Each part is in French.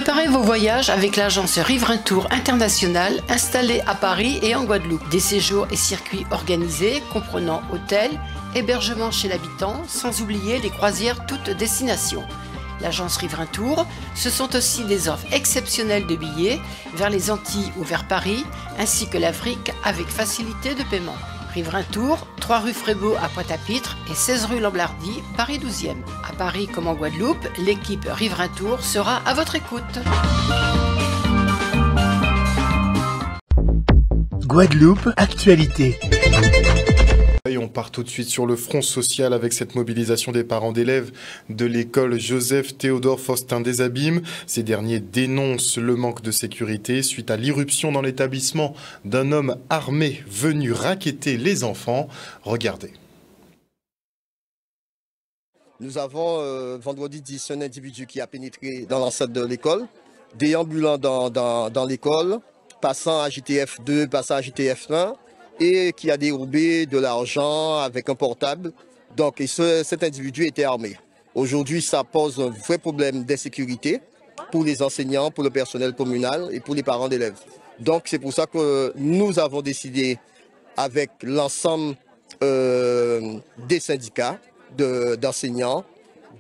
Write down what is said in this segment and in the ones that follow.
Préparez vos voyages avec l'agence Riverains Tour International installée à Paris et en Guadeloupe. Des séjours et circuits organisés comprenant hôtels, hébergement chez l'habitant, sans oublier les croisières toutes destinations. L'agence Riverains Tour, ce sont aussi des offres exceptionnelles de billets vers les Antilles ou vers Paris, ainsi que l'Afrique avec facilité de paiement. Riverains Tour, 3 rue Frébeau à Pointe-à-Pitre et 16 rue Lamblardy, Paris 12e. À Paris comme en Guadeloupe, l'équipe Riverains Tour sera à votre écoute. Guadeloupe, actualité. Et on part tout de suite sur le front social avec cette mobilisation des parents d'élèves de l'école Joseph Théodore Faustin des Abîmes. Ces derniers dénoncent le manque de sécurité suite à l'irruption dans l'établissement d'un homme armé venu racketter les enfants. Regardez. Nous avons vendredi 10 un individu qui a pénétré dans l'enceinte de l'école, déambulant dans l'école, passant à JTF 2, passant à JTF 1. Et qui a dérobé de l'argent avec un portable. Donc cet individu était armé. Aujourd'hui, ça pose un vrai problème d'insécurité pour les enseignants, pour le personnel communal et pour les parents d'élèves. Donc c'est pour ça que nous avons décidé avec l'ensemble des syndicats d'enseignants,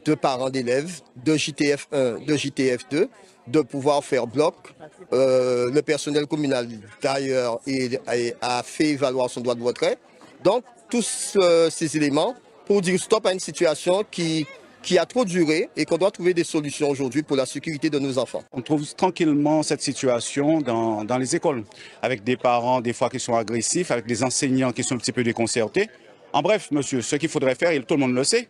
de parents d'élèves, de JTF 1, de JTF 2, de pouvoir faire bloc. Le personnel communal d'ailleurs a fait valoir son droit de retrait. Donc tous ces éléments pour dire stop à une situation qui a trop duré et qu'on doit trouver des solutions aujourd'hui pour la sécurité de nos enfants. On trouve tranquillement cette situation dans les écoles, avec des parents des fois qui sont agressifs, avec des enseignants qui sont un petit peu déconcertés. En bref, monsieur, ce qu'il faudrait faire, et tout le monde le sait,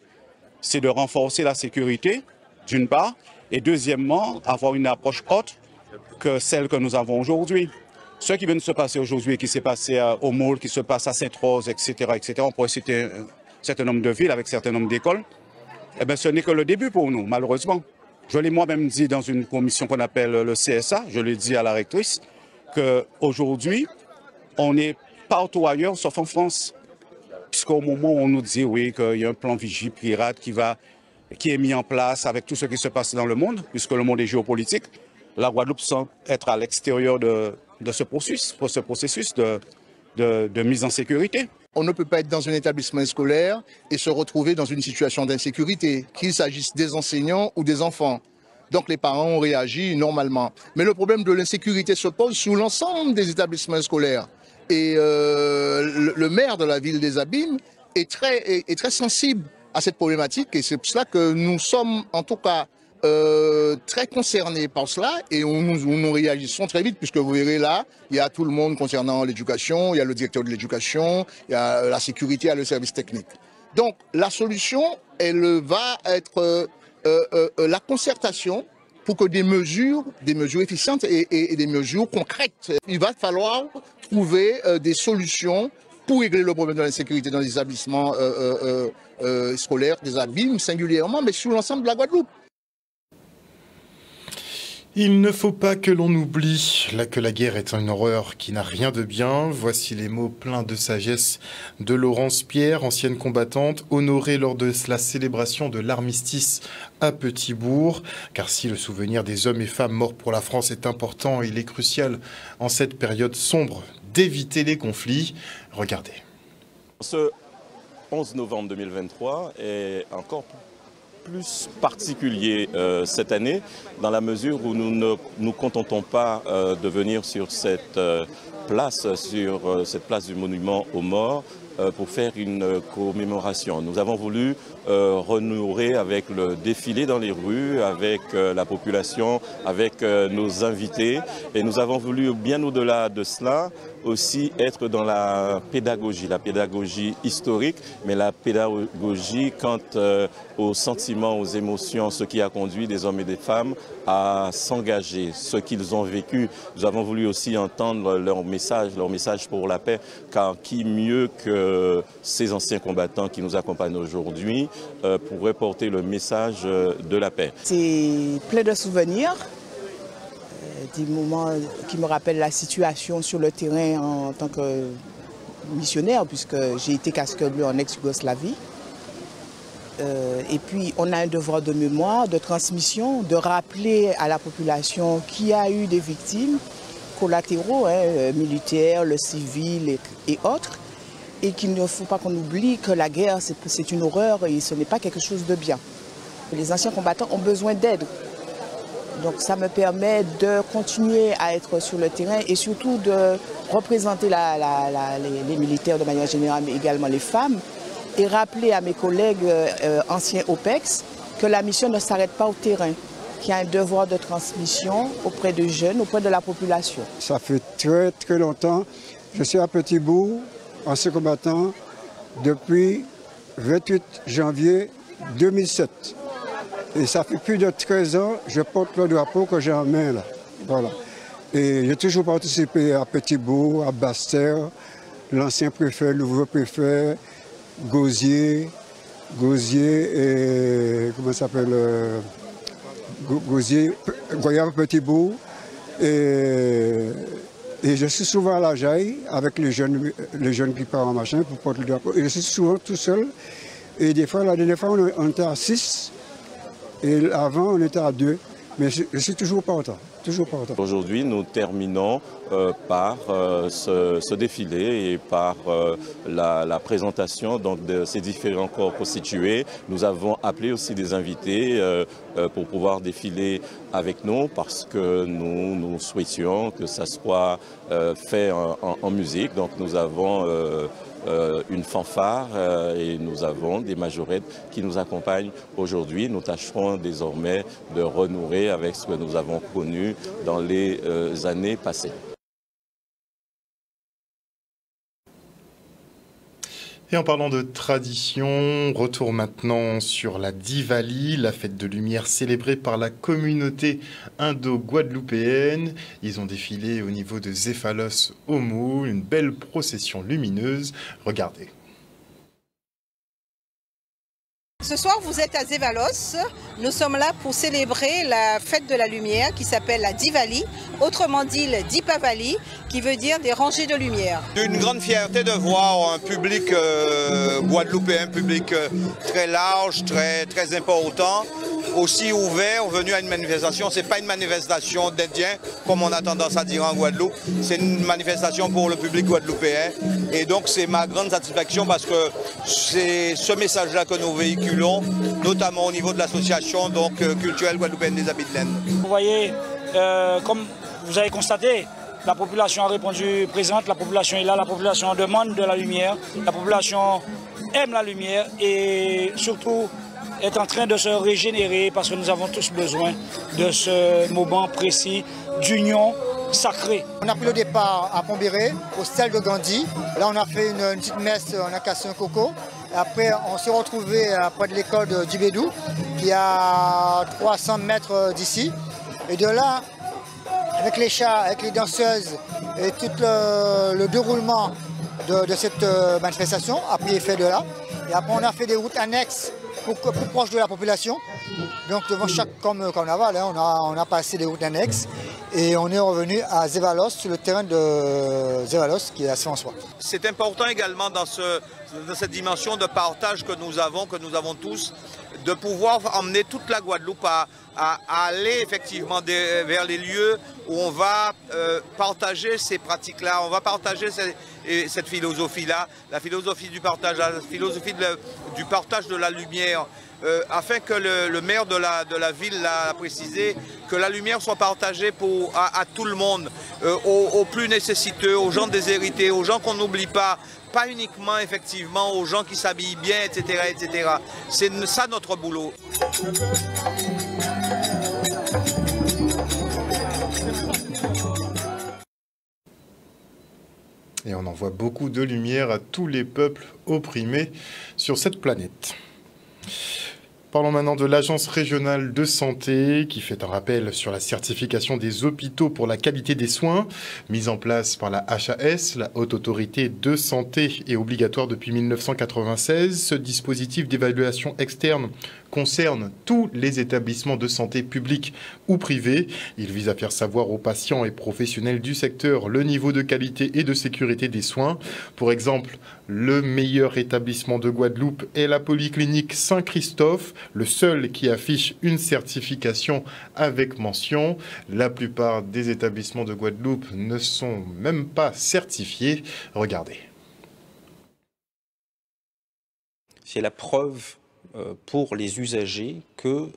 c'est de renforcer la sécurité, d'une part, et deuxièmement, avoir une approche haute que celle que nous avons aujourd'hui. Ce qui vient de se passer aujourd'hui, qui s'est passé au Maule, qui se passe à Sainte-Rose, etc., on pourrait citer un certain nombre de villes avec un certain nombre d'écoles, eh bien, ce n'est que le début pour nous, malheureusement. Je l'ai moi-même dit dans une commission qu'on appelle le CSA, je l'ai dit à la rectrice, qu'aujourd'hui, on est partout ailleurs, sauf en France. Puisqu'au moment où on nous dit, oui, qu'il y a un plan Vigie pirate qui est mis en place avec tout ce qui se passe dans le monde, puisque le monde est géopolitique, la Guadeloupe semble être à l'extérieur de ce processus de mise en sécurité. On ne peut pas être dans un établissement scolaire et se retrouver dans une situation d'insécurité, qu'il s'agisse des enseignants ou des enfants. Donc les parents ont réagi normalement. Mais le problème de l'insécurité se pose sur l'ensemble des établissements scolaires. Et le maire de la ville des Abîmes est très sensible à cette problématique et c'est pour cela que nous sommes en tout cas très concernés par cela et nous réagissons très vite puisque vous verrez là, il y a tout le monde concernant l'éducation, il y a le directeur de l'éducation, il y a la sécurité, il y a le service technique. Donc la solution, elle va être la concertation pour que des mesures efficientes et des mesures concrètes. Il va falloir trouver des solutions pour régler le problème de l'insécurité dans les établissements scolaires, des Abîmes singulièrement, mais sur l'ensemble de la Guadeloupe. Il ne faut pas que l'on oublie que la guerre est une horreur qui n'a rien de bien. Voici les mots pleins de sagesse de Laurence Pierre, ancienne combattante, honorée lors de la célébration de l'armistice à Petit-Bourg. Car si le souvenir des hommes et femmes morts pour la France est important, il est crucial en cette période sombre d'éviter les conflits. Regardez. Ce 11 novembre 2023 est encore plus particulier cette année, dans la mesure où nous ne nous contentons pas de venir sur cette place du monument aux morts, pour faire une commémoration. Nous avons voulu renouer avec le défilé dans les rues, avec la population, avec nos invités. Et nous avons voulu, bien au-delà de cela, aussi être dans la pédagogie historique, mais la pédagogie quant aux sentiments, aux émotions, ce qui a conduit des hommes et des femmes à s'engager, ce qu'ils ont vécu. Nous avons voulu aussi entendre leur message pour la paix, car qui mieux que ces anciens combattants qui nous accompagnent aujourd'hui pourrait porter le message de la paix. C'est plein de souvenirs, des moments qui me rappellent la situation sur le terrain en tant que missionnaire, puisque j'ai été casque bleu en ex-Yougoslavie. Et puis, on a un devoir de mémoire, de transmission, de rappeler à la population qu'il y a eu des victimes collatéraux, militaires, le civil et autres, et qu'il ne faut pas qu'on oublie que la guerre, c'est une horreur et ce n'est pas quelque chose de bien. Les anciens combattants ont besoin d'aide. Donc ça me permet de continuer à être sur le terrain et surtout de représenter les militaires de manière générale, mais également les femmes, et rappeler à mes collègues anciens OPEX que la mission ne s'arrête pas au terrain, qu'il y a un devoir de transmission auprès des jeunes, auprès de la population. Ça fait très longtemps. Je suis à Petit-Bourg, ancien combattant, depuis 28 janvier 2007. Et ça fait plus de 13 ans, je porte le drapeau que j'ai en main là. Voilà. Et j'ai toujours participé à Petit-Bourg, à Basse-Terre, l'ancien préfet, le nouveau préfet, Gosier et comment ça s'appelle Gosier, Goyave, Petit-Bourg. Et je suis souvent à la Jaille avec les jeunes qui partent en machin pour porter le drapeau. Et je suis souvent tout seul. Et des fois, la dernière fois, on était à 6. Et avant, on était à 2, mais je suis toujours pas autant. Aujourd'hui, nous terminons par ce défilé et par la présentation donc, de ces différents corps constitués. Nous avons appelé aussi des invités pour pouvoir défiler avec nous parce que nous souhaitions que ça soit fait en musique. Donc nous avons une fanfare et nous avons des majorettes qui nous accompagnent aujourd'hui. Nous tâcherons désormais de renouer avec ce que nous avons connu dans les années passées. Et en parlant de tradition, retour maintenant sur la Diwali, la fête de lumière célébrée par la communauté indo-guadeloupéenne. Ils ont défilé au niveau de Zéphalos au Moule, une belle procession lumineuse. Regardez. Ce soir, vous êtes à Zéphalos. Nous sommes là pour célébrer la fête de la lumière qui s'appelle la Diwali, autrement dit le Dipavali, qui veut dire des rangées de lumière. Une grande fierté de voir un public guadeloupéen, un public très large, très important, aussi ouvert, venu à une manifestation. Ce n'est pas une manifestation d'Indiens, comme on a tendance à dire en Guadeloupe. C'est une manifestation pour le public guadeloupéen. Et donc c'est ma grande satisfaction parce que c'est ce message-là que nous véhiculons, notamment au niveau de l'association culturelle guadeloupéenne des Habits de Laine. Vous voyez, comme vous avez constaté, la population a répondu présente, la population est là, la population demande de la lumière, la population aime la lumière et surtout est en train de se régénérer parce que nous avons tous besoin de ce moment précis d'union sacrée. On a pris le départ à Pombéré, au stèle de Gandhi. Là, on a fait une petite messe, on a cassé un coco. Et après, on s'est retrouvé près de l'école de Dibédou, qui est à 300 mètres d'ici. Et de là, avec les chats, avec les danseuses et tout le déroulement de cette manifestation a pris effet de là. Et après, on a fait des routes annexes pour proche de la population. Donc devant chaque carnaval, on a passé des routes annexes et on est revenu à Zéphalos, sur le terrain de Zéphalos qui est à Saint-François. C'est important également dans cette dimension de partage que nous avons tous, de pouvoir emmener toute la Guadeloupe à aller effectivement vers les lieux où on va partager ces pratiques-là, on va partager cette philosophie-là, la philosophie du partage, la philosophie du partage de la lumière, afin que le maire de la ville l'a précisé, que la lumière soit partagée à tout le monde, aux plus nécessiteux, aux gens déshérités, aux gens qu'on n'oublie pas uniquement effectivement aux gens qui s'habillent bien, etc. etc. C'est ça notre boulot. Et on envoie beaucoup de lumière à tous les peuples opprimés sur cette planète. Parlons maintenant de l'Agence régionale de santé qui fait un rappel sur la certification des hôpitaux pour la qualité des soins. Mise en place par la HAS, la Haute Autorité de Santé, est obligatoire depuis 1996. Ce dispositif d'évaluation externe concerne tous les établissements de santé publics ou privés. Il vise à faire savoir aux patients et professionnels du secteur le niveau de qualité et de sécurité des soins. Pour exemple, le meilleur établissement de Guadeloupe est la Polyclinique Saint-Christophe, le seul qui affiche une certification avec mention. La plupart des établissements de Guadeloupe ne sont même pas certifiés. Regardez. C'est la preuve pour les usagers que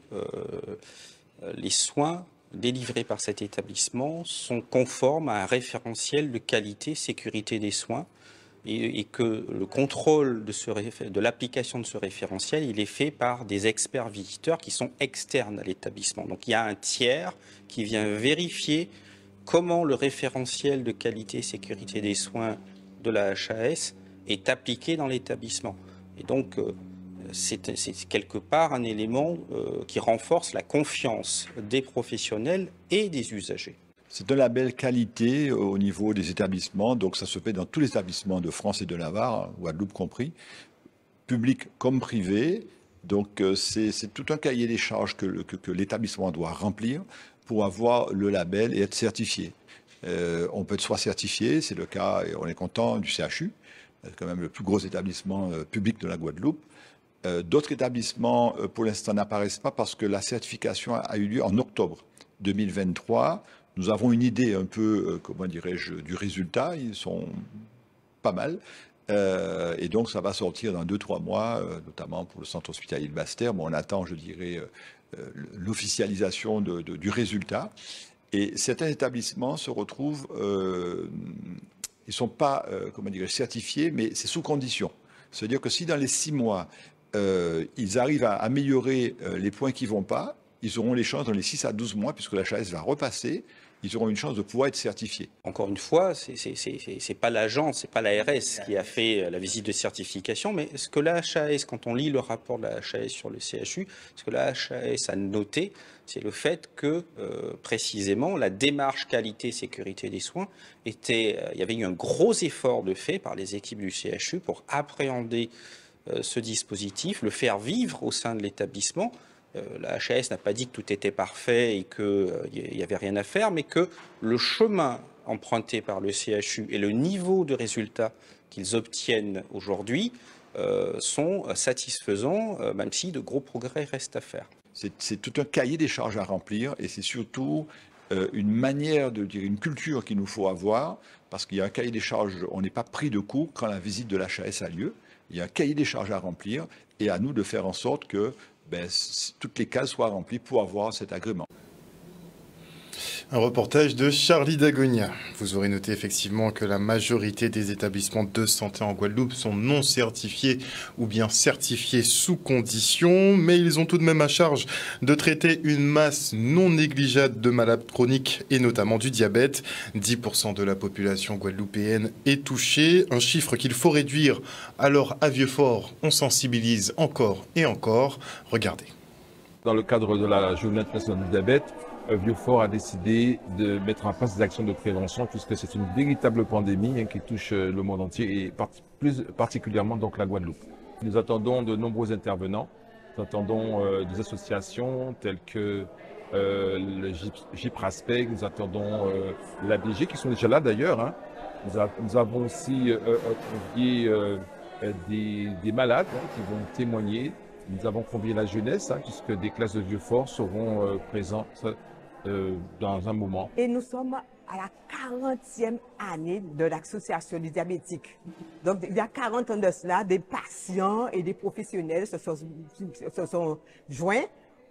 les soins délivrés par cet établissement sont conformes à un référentiel de qualité, sécurité des soins et que le contrôle de l'application de ce référentiel, il est fait par des experts visiteurs qui sont externes à l'établissement. Donc il y a un tiers qui vient vérifier comment le référentiel de qualité et sécurité des soins de la HAS est appliqué dans l'établissement. Et donc, c'est quelque part un élément qui renforce la confiance des professionnels et des usagers. C'est un label qualité au niveau des établissements, donc ça se fait dans tous les établissements de France et de Navarre, Guadeloupe compris, public comme privé. Donc c'est tout un cahier des charges que l'établissement doit remplir pour avoir le label et être certifié. On peut être soit certifié, c'est le cas, et on est content, du CHU, c'est quand même le plus gros établissement public de la Guadeloupe. D'autres établissements, pour l'instant, n'apparaissent pas parce que la certification a eu lieu en octobre 2023. Nous avons une idée un peu, comment dirais-je, du résultat. Ils sont pas mal. Et donc, ça va sortir dans 2-3 mois, notamment pour le centre hospitalier de Basse-Terre. Bon, on attend, je dirais, l'officialisation du résultat. Et certains établissements se retrouvent... ils ne sont pas, comment dirais-je, certifiés, mais c'est sous condition. C'est-à-dire que si dans les 6 mois, ils arrivent à améliorer les points qui ne vont pas, ils auront les chances dans les 6 à 12 mois, puisque la HAS va repasser, ils auront une chance de pouvoir être certifiés. Encore une fois, c'est pas l'agence, c'est pas l'ARS qui a fait la visite de certification, mais ce que la HAS, quand on lit le rapport de la HAS sur le CHU, ce que la HAS a noté, c'est le fait que, précisément, la démarche qualité-sécurité des soins il y avait eu un gros effort de fait par les équipes du CHU pour appréhender ce dispositif, le faire vivre au sein de l'établissement. La HAS n'a pas dit que tout était parfait et qu'il n'y avait rien à faire, mais que le chemin emprunté par le CHU et le niveau de résultats qu'ils obtiennent aujourd'hui sont satisfaisants, même si de gros progrès restent à faire. C'est tout un cahier des charges à remplir et c'est surtout une manière de dire, une culture qu'il nous faut avoir, parce qu'il y a un cahier des charges, on n'est pas pris de court quand la visite de l'HAS a lieu. Il y a un cahier des charges à remplir et à nous de faire en sorte que toutes les cases soient remplies pour avoir cet agrément. Un reportage de Charlie Dagonia. Vous aurez noté effectivement que la majorité des établissements de santé en Guadeloupe sont non certifiés ou bien certifiés sous condition, mais ils ont tout de même à charge de traiter une masse non négligeable de malades chroniques et notamment du diabète. 10% de la population guadeloupéenne est touchée, un chiffre qu'il faut réduire. Alors à Vieux-Fort, on sensibilise encore et encore. Regardez. Dans le cadre de la Journée internationale du diabète, Vieux-Fort a décidé de mettre en place des actions de prévention puisque c'est une véritable pandémie qui touche le monde entier et plus particulièrement donc la Guadeloupe. Nous attendons de nombreux intervenants, nous attendons des associations telles que le GIPRASPEC, nous attendons l'ABG qui sont déjà là d'ailleurs. Nous avons aussi convié des malades qui vont témoigner. Nous avons convié la jeunesse puisque des classes de Vieux-Fort seront présentes dans un moment. Et nous sommes à la 40e année de l'association du diabétique. Donc il y a 40 ans de cela, des patients et des professionnels se sont joints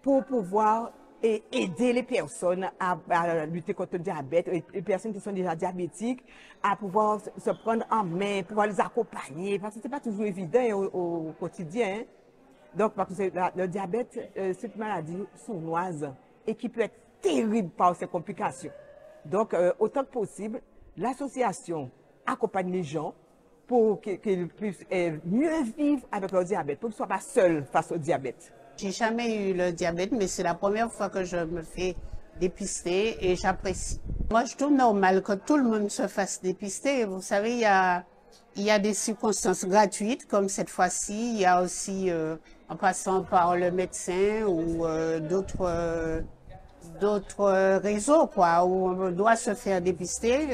pour pouvoir aider les personnes à lutter contre le diabète, les personnes qui sont déjà diabétiques, à pouvoir se prendre en main, pouvoir les accompagner, parce que ce n'est pas toujours évident au quotidien. Donc, parce que le diabète, c'est une maladie sournoise et qui peut être terrible par ses complications. Donc, autant que possible, l'association accompagne les gens pour qu'ils puissent mieux vivre avec leur diabète, pour qu'ils ne soient pas seuls face au diabète. J'ai jamais eu le diabète, mais c'est la première fois que je me fais dépister et j'apprécie. Moi, je trouve normal que tout le monde se fasse dépister. Vous savez, il y a des circonstances gratuites, comme cette fois-ci. Il y a aussi en passant par le médecin ou d'autres réseaux, quoi, où on doit se faire dépister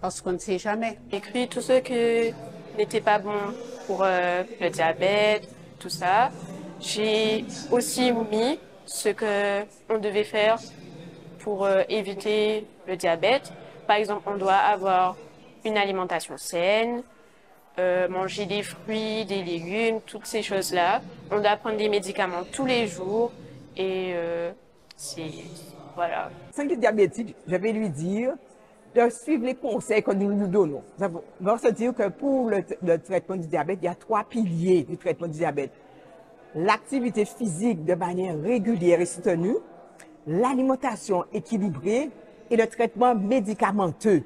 parce qu'on ne sait jamais. J'ai écrit tout ce qui n'était pas bon pour le diabète, tout ça. J'ai aussi mis ce qu'on devait faire pour éviter le diabète. Par exemple, on doit avoir une alimentation saine, manger des fruits, des légumes, toutes ces choses-là. On doit prendre des médicaments tous les jours et voilà. Sans le diabétique, je vais lui dire de suivre les conseils que nous donnons. On va se dire que pour le traitement du diabète, il y a 3 piliers du traitement du diabète. L'activité physique de manière régulière et soutenue, l'alimentation équilibrée et le traitement médicamenteux.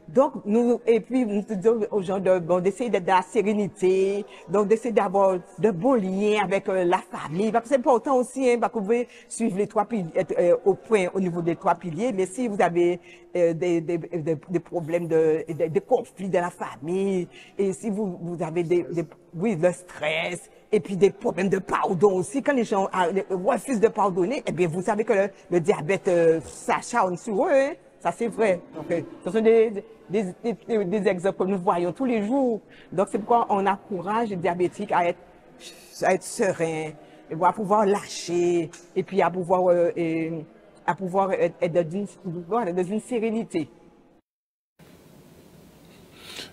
Donc, nous disons aux gens d'essayer d'être dans la sérénité, donc d'essayer d'avoir de bons liens avec la famille. C'est important aussi, hein, parce que vous pouvez suivre les 3 piliers, au point au niveau des 3 piliers, mais si vous avez des problèmes des conflits dans la famille, et si vous avez le stress, et puis des problèmes de pardon aussi, quand les gens refusent de pardonner, eh bien, vous savez que le diabète s'acharne sur eux, hein. Ça, c'est vrai. Donc, ce sont des exemples que nous voyons tous les jours. Donc, c'est pourquoi on encourage les diabétiques à être sereins, à pouvoir lâcher, et puis à pouvoir être dans une sérénité.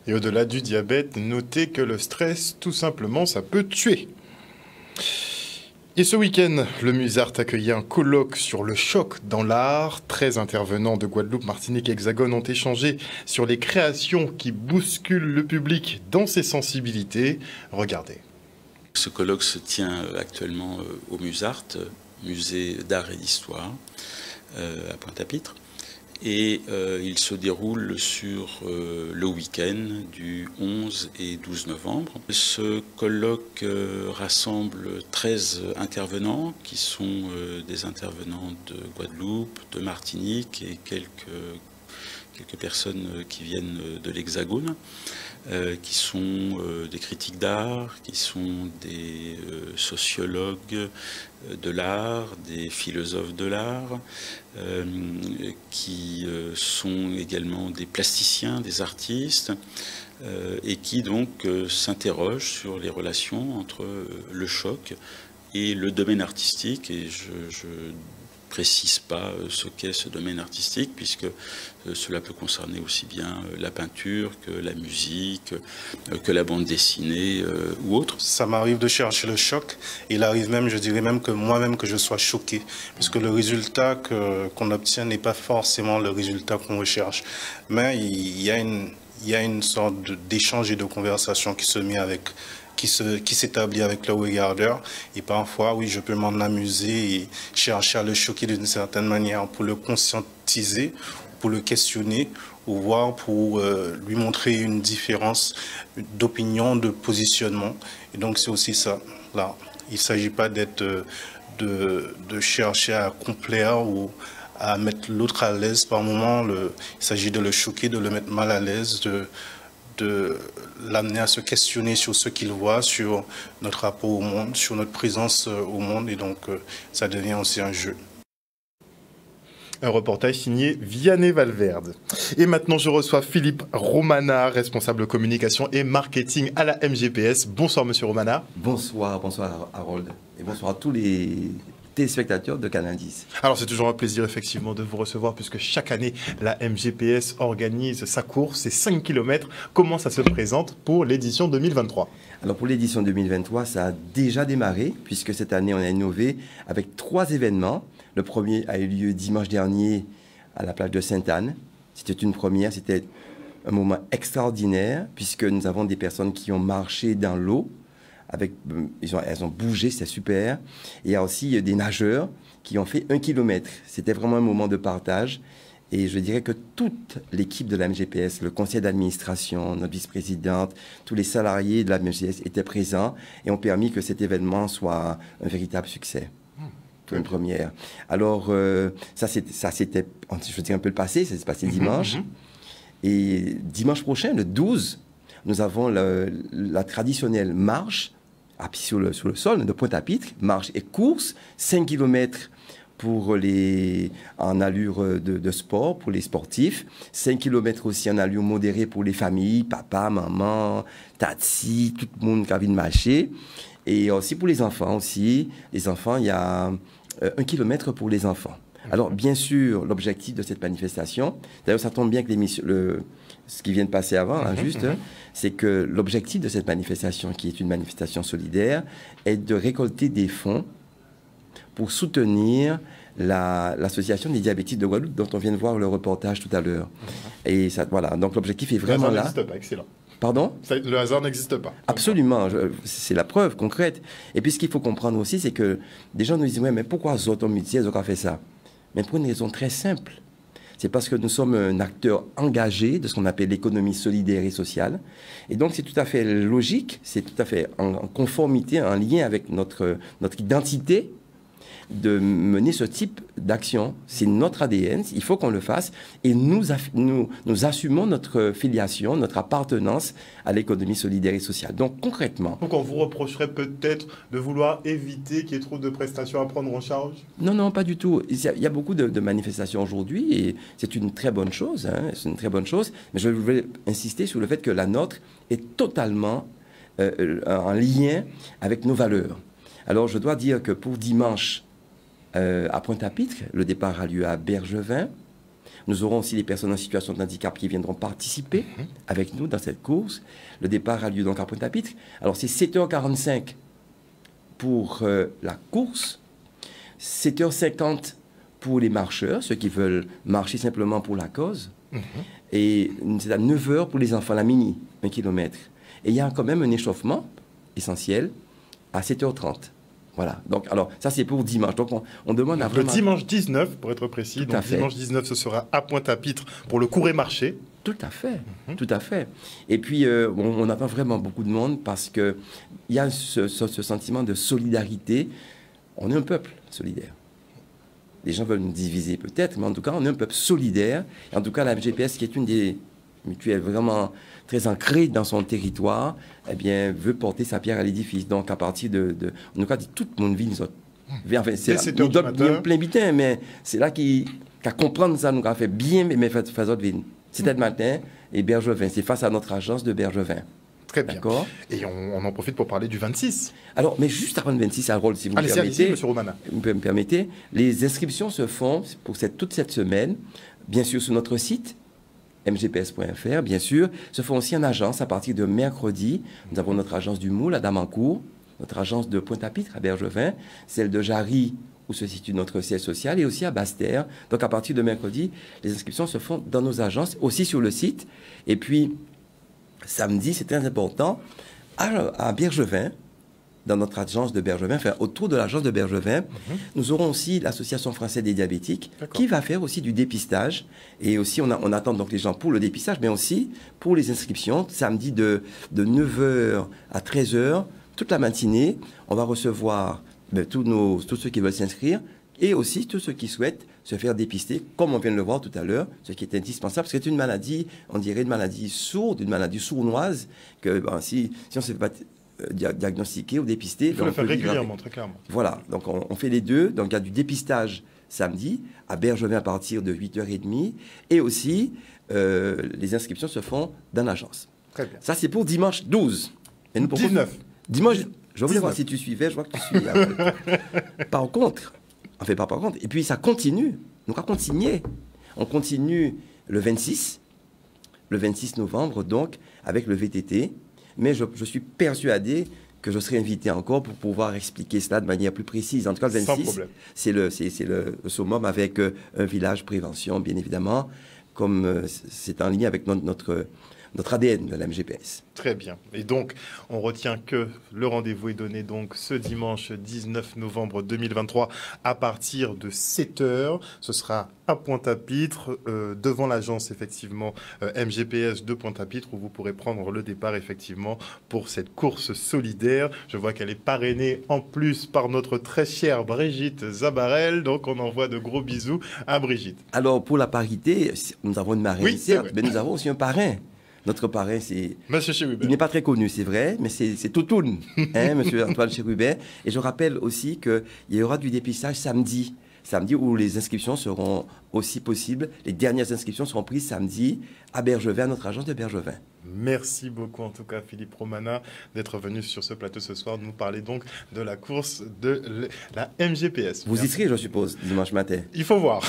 Et au-delà du diabète, notez que le stress, tout simplement, ça peut tuer. Et ce week-end, le Musart accueillait un colloque sur le choc dans l'art. 13 intervenants de Guadeloupe, Martinique et Hexagone ont échangé sur les créations qui bousculent le public dans ses sensibilités. Regardez. Ce colloque se tient actuellement au Musart, musée d'art et d'histoire, à Pointe-à-Pitre. Et il se déroule sur le week-end du 11 et 12 novembre. Ce colloque rassemble 13 intervenants qui sont des intervenants de Guadeloupe, de Martinique et quelques personnes qui viennent de l'Hexagone, qui sont des critiques d'art, qui sont des sociologues de l'art, des philosophes de l'art, qui sont également des plasticiens, des artistes, et qui donc s'interrogent sur les relations entre le choc et le domaine artistique. Et je précise pas ce qu'est ce domaine artistique, puisque cela peut concerner aussi bien la peinture que la musique, que la bande dessinée ou autre. Ça m'arrive de chercher le choc. Il arrive même, je dirais même que moi-même que je sois choqué, puisque le résultat qu'on obtient n'est pas forcément le résultat qu'on recherche. Mais il y a une sorte d'échange et de conversation qui se met qui s'établit avec le regardeur. Et parfois, oui, je peux m'en amuser et chercher à le choquer d'une certaine manière pour le conscientiser, pour le questionner, ou voir pour lui montrer une différence d'opinion, de positionnement. Et donc, c'est aussi ça. Là, il ne s'agit pas de chercher à complaire ou à mettre l'autre à l'aise par moment. Il s'agit de le choquer, de le mettre mal à l'aise, de l'amener à se questionner sur ce qu'il voit, sur notre rapport au monde, sur notre présence au monde. Et donc, ça devient aussi un jeu. Un reportage signé Vianney Valverde. Et maintenant, je reçois Philippe Romana, responsable communication et marketing à la MGPS. Bonsoir, monsieur Romana. Bonsoir Harold. Et bonsoir à tous les téléspectateurs de Canal 10. Alors c'est toujours un plaisir effectivement de vous recevoir puisque chaque année la MGPS organise sa course, ses 5 km. Comment ça se présente pour l'édition 2023 ? Alors pour l'édition 2023, ça a déjà démarré puisque cette année on a innové avec 3 événements. Le premier a eu lieu dimanche dernier à la plage de Sainte-Anne. C'était une première, c'était un moment extraordinaire puisque nous avons des personnes qui ont marché dans l'eau. Elles ont bougé, c'est super. Et il y a aussi des nageurs qui ont fait 1 kilomètre. C'était vraiment un moment de partage. Et je dirais que toute l'équipe de la MGPS, le conseil d'administration, notre vice-présidente, tous les salariés de la MGPS étaient présents et ont permis que cet événement soit un véritable succès. Pour une première. Alors, ça c'était, je dirais un peu le passé, ça s'est passé dimanche. Et dimanche prochain, le 12, nous avons la traditionnelle marche à pied sur le sol, de Pointe-à-Pitre, marche et course, 5 km en allure de sport pour les sportifs, 5 km aussi en allure modérée pour les familles, papa, maman, tati, tout le monde qui a envie de marcher. Et aussi pour les enfants aussi. Les enfants, il y a 1 km pour les enfants. Alors, bien sûr, l'objectif de cette manifestation, d'ailleurs, ça tombe bien que ce qui vient de passer avant, c'est que l'objectif de cette manifestation, qui est une manifestation solidaire, est de récolter des fonds pour soutenir l'association des diabétiques de Guadeloupe, dont on vient de voir le reportage tout à l'heure. Et ça, voilà, donc l'objectif est vraiment là. Ça n'existe pas, excellent. Pardon ? Le hasard n'existe pas. Absolument, c'est la preuve concrète. Et puis ce qu'il faut comprendre aussi, c'est que des gens nous disent, ouais, mais pourquoi Zoton Mutier a fait ça ? Mais pour une raison très simple. C'est parce que nous sommes un acteur engagé de ce qu'on appelle l'économie solidaire et sociale. Et donc c'est tout à fait logique, c'est tout à fait en conformité, en lien avec notre identité, de mener ce type d'action. C'est notre ADN, il faut qu'on le fasse. Et nous assumons notre filiation, notre appartenance à l'économie solidaire et sociale. Donc concrètement... Donc on vous reprocherait peut-être de vouloir éviter qu'il y ait trop de prestations à prendre en charge ? Non, non, pas du tout. Il y a beaucoup de manifestations aujourd'hui et c'est une très bonne chose. C'est une très bonne chose. Mais je voulais insister sur le fait que la nôtre est totalement en lien avec nos valeurs. Alors je dois dire que pour dimanche, à Pointe-à-Pitre, le départ a lieu à Bergevin. Nous aurons aussi les personnes en situation de handicap qui viendront participer avec nous dans cette course. Le départ a lieu donc à Pointe-à-Pitre. Alors c'est 7h45 pour la course, 7h50 pour les marcheurs, ceux qui veulent marcher simplement pour la cause. Et c'est à 9h pour les enfants, la mini, 1 km. Et il y a quand même un échauffement essentiel à 7h30. Voilà. Donc, alors, ça, c'est pour dimanche. Donc, on demande à vraiment... Le dimanche 19, pour être précis. Donc, dimanche 19, ce sera à Pointe-à-Pitre pour le cours et marché. Tout à fait. Tout à fait. Et puis, on attend vraiment beaucoup de monde parce qu'il y a ce sentiment de solidarité. On est un peuple solidaire. Les gens veulent nous diviser peut-être, mais en tout cas, on est un peuple solidaire. Et en tout cas, la MGPS, qui est une des mutuelles vraiment très ancrée dans son territoire, eh bien, veut porter sa pierre à l'édifice. Donc, à partir on nous a dit tout le monde vit nous autres. Enfin, c'est là, nous donne plein bitin, mais c'est là qu'à comprendre ça, nous a fait bien, mais fait autre vie. C'était le matin, et Bergevin, c'est face à notre agence de Bergevin. Très bien. D'accord. Et on en profite pour parler du 26. Alors, mais juste avant le 26, à rôle, si vous me permettez, monsieur Romana. Vous me permettez, les inscriptions se font pour toute cette semaine, bien sûr sur notre site, mgps.fr, bien sûr, se font aussi en agence à partir de mercredi. Nous avons notre agence du Moule à Damancourt, notre agence de Pointe-à-Pitre à Bergevin, celle de Jarry où se situe notre siège social et aussi à Basse-Terre. Donc à partir de mercredi, les inscriptions se font dans nos agences, aussi sur le site. Et puis, samedi, c'est très important, à Bergevin, dans notre agence de Bergevin, enfin autour de l'agence de Bergevin, nous aurons aussi l'Association française des diabétiques qui va faire aussi du dépistage. Et aussi, on attend donc les gens pour le dépistage, mais aussi pour les inscriptions. Samedi de 9h à 13h, toute la matinée, on va recevoir tous ceux qui veulent s'inscrire et aussi tous ceux qui souhaitent se faire dépister, comme on vient de le voir tout à l'heure, ce qui est indispensable, parce que c'est une maladie, on dirait une maladie sourde, une maladie sournoise, que si on ne se fait pas diagnostiquer ou dépister... Il faut le faire régulièrement, très clairement. Voilà, donc on fait les deux. Donc il y a du dépistage samedi, à Bergevin à partir de 8h30, et aussi les inscriptions se font dans l'agence. Très bien. Ça, c'est pour dimanche 12. Et nous, 19. Dimanche, je voulais voir si tu suivais, je vois que tu suis. Par contre, et puis ça continue, donc à continuer. On continue le 26 novembre, donc, avec le VTT. Mais je suis persuadé que je serai invité encore pour pouvoir expliquer cela de manière plus précise. En tout cas, le 26, c'est le summum avec un village prévention, bien évidemment, comme c'est en lien avec notre ADN de la MGPS. Très bien. Et donc, on retient que le rendez-vous est donné donc ce dimanche 19 novembre 2023 à partir de 7h. Ce sera à Pointe-à-Pitre, devant l'agence effectivement MGPS de Pointe-à-Pitre, où vous pourrez prendre le départ effectivement pour cette course solidaire. Je vois qu'elle est parrainée en plus par notre très chère Brigitte Zabarel. Donc, on envoie de gros bisous à Brigitte. Alors, pour la parité, nous avons une marraine, certes, mais nous avons aussi un parrain. Notre parrain, c'est... Monsieur Chérubin. Il n'est pas très connu, c'est vrai, mais c'est Toutoun, hein, monsieur Antoine Chérubin. Et je rappelle aussi qu'il y aura du dépistage samedi. Samedi où les inscriptions seront aussi possibles. Les dernières inscriptions seront prises samedi à Bergevin, à notre agence de Bergevin. Merci beaucoup en tout cas Philippe Romana d'être venu sur ce plateau ce soir nous parler donc de la course de la MGPS. Vous y serez je suppose dimanche matin. Il faut voir.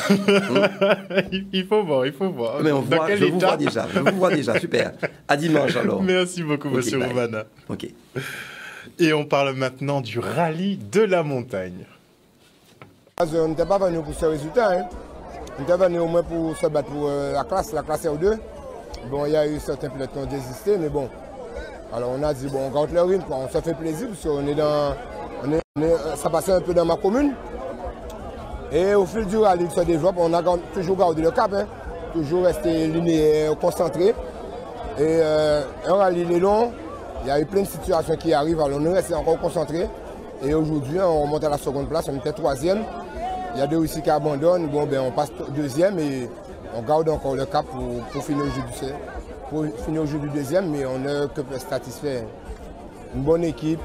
il faut voir. Mais je vous vois déjà, super. À dimanche alors. Merci beaucoup monsieur Romana. Ok. Et on parle maintenant du rallye de la montagne. On n'était pas venu pour ce résultat, hein. On était venu au moins pour se battre pour la classe R2. Bon, il y a eu certains pilotes qui ont désisté, mais bon. Alors on a dit, bon, on garde le rythme, on se fait plaisir, parce qu'on est dans... ça passait un peu dans ma commune. Et au fil du rallye qui se développe, on a toujours gardé le cap, hein. Toujours resté linéaire, concentré. Et un rallye est long, il y a eu plein de situations qui arrivent, alors on est resté encore concentré. Et aujourd'hui, on remonte à la seconde place, on était 3e. Il y a deux ici qui abandonnent, bon, ben, on passe 2e et on garde encore le cap pour finir au jeu du 2e, mais on n'est que satisfait. Une bonne équipe,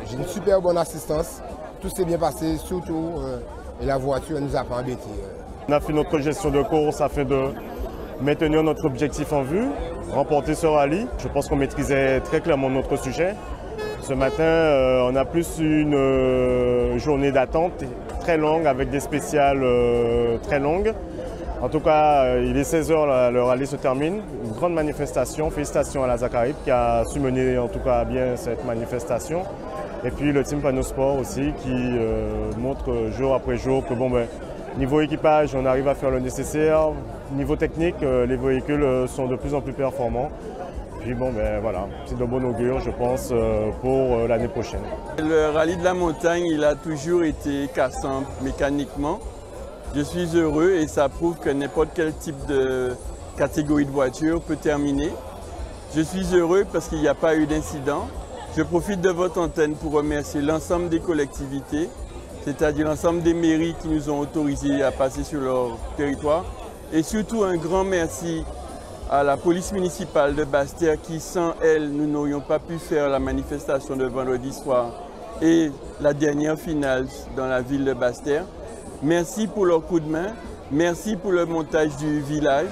j'ai une super bonne assistance, tout s'est bien passé, surtout, et la voiture ne nous a pas embêtés. On a fait notre gestion de course afin de maintenir notre objectif en vue, remporter ce rallye. Je pense qu'on maîtrisait très clairement notre sujet. Ce matin, on a plus une journée d'attente très longue avec des spéciales très longues. En tout cas, il est 16h, le rallye se termine. Une grande manifestation. Félicitations à la Zacaribe qui a su mener en tout cas bien cette manifestation. Et puis le team Pano Sport aussi qui montre jour après jour que bon, ben, niveau équipage, on arrive à faire le nécessaire. Niveau technique, les véhicules sont de plus en plus performants. Puis bon, ben voilà, c'est de bon augure, je pense, pour l'année prochaine. Le rallye de la montagne, il a toujours été cassant mécaniquement. Je suis heureux et ça prouve que n'importe quel type de catégorie de voiture peut terminer. Je suis heureux parce qu'il n'y a pas eu d'incident. Je profite de votre antenne pour remercier l'ensemble des collectivités, c'est-à-dire l'ensemble des mairies qui nous ont autorisés à passer sur leur territoire. Et surtout un grand merci à la police municipale de Basse-Terre qui, sans elle, nous n'aurions pas pu faire la manifestation de vendredi soir et la dernière finale dans la ville de Basse-Terre. Merci pour leur coup de main, merci pour le montage du village,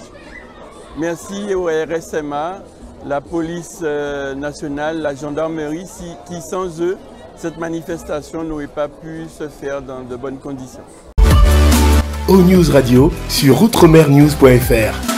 merci au RSMA, la police nationale, la gendarmerie, qui sans eux, cette manifestation n'aurait pas pu se faire dans de bonnes conditions. ONews Radio sur outremernews.fr.